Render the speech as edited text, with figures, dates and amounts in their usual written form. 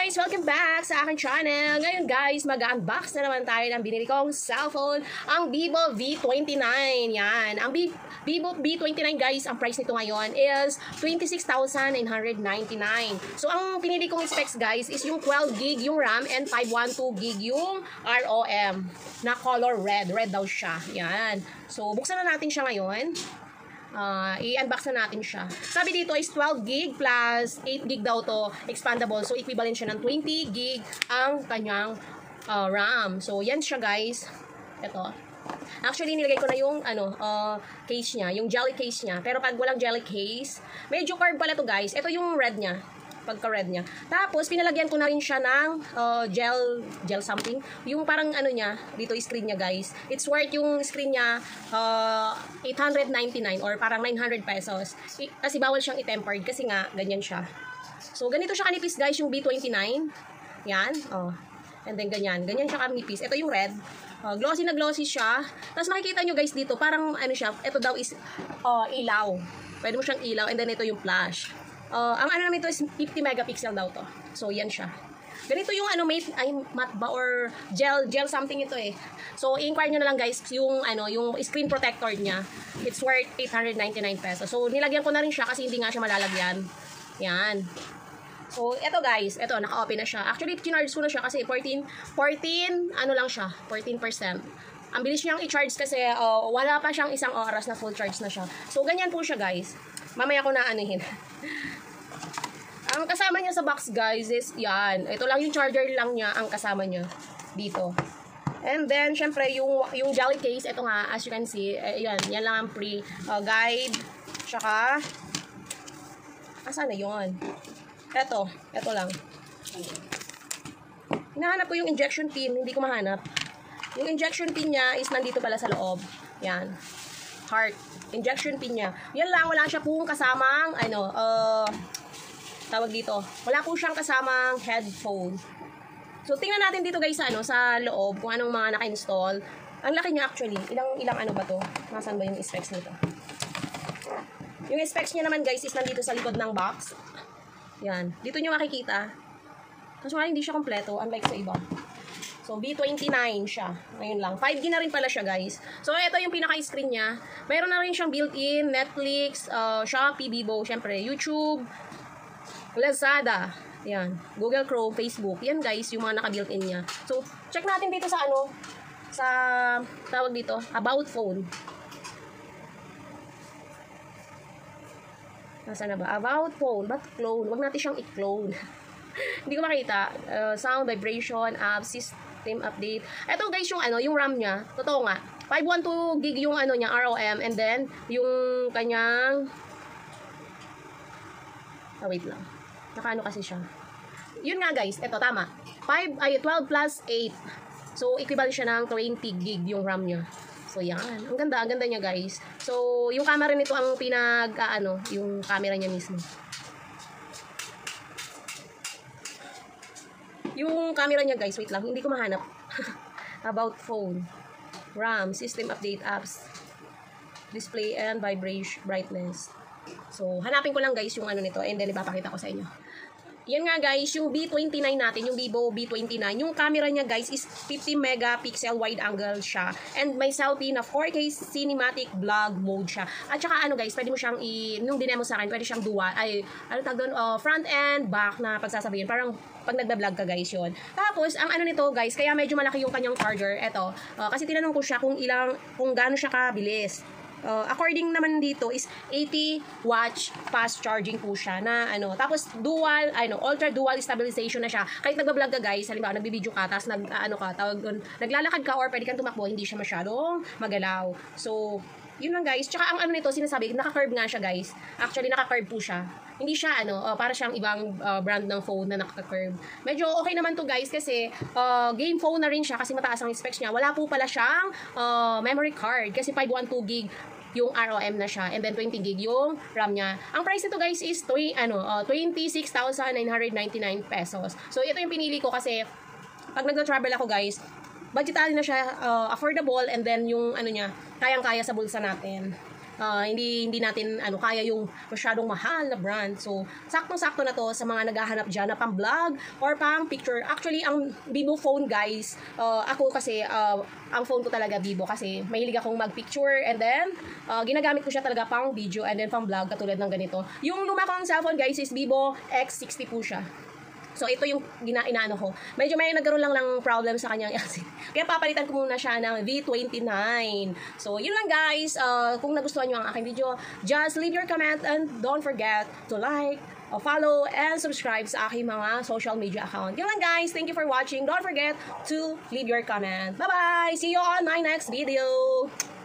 guys! Welcome back sa aking channel. Ngayon guys, mag-unbox na naman tayo ng binili kong cellphone, ang Vivo V29. Yan. Ang Vivo V29 guys, ang price nito ngayon is 26,999. So ang pinili kong specs guys is yung 12GB yung RAM and 512GB yung ROM na color red. Red daw siya. Yan. So buksan na natin siya ngayon. I-unbox na natin siya. Sabi dito is 12GB plus 8GB daw to expandable. So equivalent siya ng 20GB ang kanyang RAM. So yan siya guys. Ito. Actually nilagay ko na yung case niya, yung jelly case niya. Pero pag walang jelly case, medyo curve pala to guys. Ito yung red niya. Pagka-red niya. Tapos, pinalagyan ko na rin siya ng gel something. Yung parang niya, dito yung screen niya guys. It's worth yung screen niya 899 or parang 900 pesos. Kasi bawal siyang i-tempered kasi nga, ganyan siya. So, ganito siya kanipis guys, yung B29. Yan. And then, ganyan. Ganyan siya kanipis. Ito yung red. Glossy na glossy siya. Tapos, makikita nyo guys dito, parang siya, ito daw is ilaw. Pwede mo siyang ilaw. And then, ito yung flash. Ang naman ito is 50 megapixel daw to. So, yan siya. Ganito yung matte ba or gel something ito eh. So, i-inquire nyo na lang guys yung yung screen protector niya. It's worth 899 pesos. So, nilagyan ko na rin siya kasi hindi nga siya malalagyan. Yan. So, ito guys, ito naka-open na siya. Actually, kinarge ko na siya kasi 14 lang siya, 14%. Ang bilis niyang i-charge kasi wala pa siyang isang oras na full charge na siya. So, ganyan po siya guys. Mamaya ko na anuhin. Ang kasama niya sa box guys is yan. Ito lang yung charger lang niya ang kasama niya dito. And then syempre yung jelly case, ito nga as you can see, yan lang ang guide. Tsaka asan na yun? Ito lang. Hinahanap ko yung injection pin, hindi ko mahanap. Yung injection pin niya is nandito pala sa loob. Yan. Heart. Injection pin niya. Yan lang, wala siya pong kasamang tawag dito. Wala po siyang kasamang headphone. So tingnan natin dito guys sa loob kung anong mga naka-install. Ang laki niya actually. Ilang ba to? Nasaan ba yung specs nito? Yung specs niya naman guys is nandito sa likod ng box. Yan. Dito niyo makikita. Kasi hindi siya kompleto unlike sa iba. So, B29 siya. Ngayon lang. 5GB na rin pala siya, guys. So, ito yung pinaka-screen niya. Mayroon na rin siyang built-in, Netflix, Shopee, Vivo, syempre, YouTube, Lazada, yan, Google Chrome, Facebook. Yan, guys, yung mga naka-built-in niya. So, check natin dito sa sa, tawag dito, About Phone. Nasaan na ba? About Phone. Ba't clone? Wag natin siyang i-clone. Hindi ko makita. Sound, vibration, app, system update. Ito guys yung RAM niya. Totoo nga. 512GB yung niya, ROM. And then, yung kanyang wait lang. Nakaano kasi siya. Yun nga guys. Ito, tama. 12 plus 8. So, equivalent siya ng 20GB yung RAM niya. So, yan. Ang ganda niya guys. So, yung camera nito ang yung camera niya mismo. Yung camera niya guys, wait lang, hindi ko mahanap. About phone, RAM, system update apps, display and vibration, brightness. So, hanapin ko lang guys yung nito and then ipapakita ko sa inyo. Yan nga guys, yung B29 natin, yung Vivo B29, yung camera niya guys is 50 megapixel wide angle siya. And may selfie na 4K cinematic vlog mode siya. At saka guys, pwede mo siyang nung dinemo sa akin, pwede siyang dual, front and back na pagsasabihin. Parang pag nagda-vlog ka guys yun. Tapos, ang nito guys, kaya medyo malaki yung kanyang charger. Ito, kasi tinanong ko siya kung gaano siya kabilis. According naman dito is 80 watts fast charging po siya na tapos dual ultra dual stabilization na siya. Kahit nagba-vlog ka guys, halimbawa nagbibideo ka tapos naglalakad ka or pwede kang tumakbo, hindi siya masyadong magalaw. So yun lang guys. Tsaka ang nito sinasabi, naka-curve nga siya guys. Actually naka-curve po siya. Hindi siya para siyang ibang brand ng phone na naka-curve. Medyo okay naman to guys kasi game phone na rin siya kasi mataas ang specs niya. Wala po pala siyang memory card kasi 512GB yung ROM na siya and then 20GB yung RAM niya. Ang price nito guys is 26,999 pesos. So ito yung pinili ko kasi pag nagta-travel ako guys, budgetary na siya, affordable and then yung niya, kayang-kaya sa bulsa natin. hindi natin kaya yung masyadong mahal na brand. So, saktong-sakto na to sa mga naghahanap dyan na pang vlog or pang picture. Actually, ang Vivo phone guys, ako kasi ang phone ko talaga Vivo kasi mahilig akong mag-picture and then ginagamit ko siya talaga pang video and then pang vlog katulad ng ganito. Yung luma kong cellphone guys is Vivo X60 po siya. So, ito yung inaano ko. Medyo may nagkaroon lang ng problem sa kanyang kaya papalitan ko muna siya ng V29. So, yun lang guys. Kung nagustuhan nyo ang aking video, just leave your comment and don't forget to like, follow, and subscribe sa aking mga social media account. Yun lang guys. Thank you for watching. Don't forget to leave your comment. Bye-bye! See you on my next video!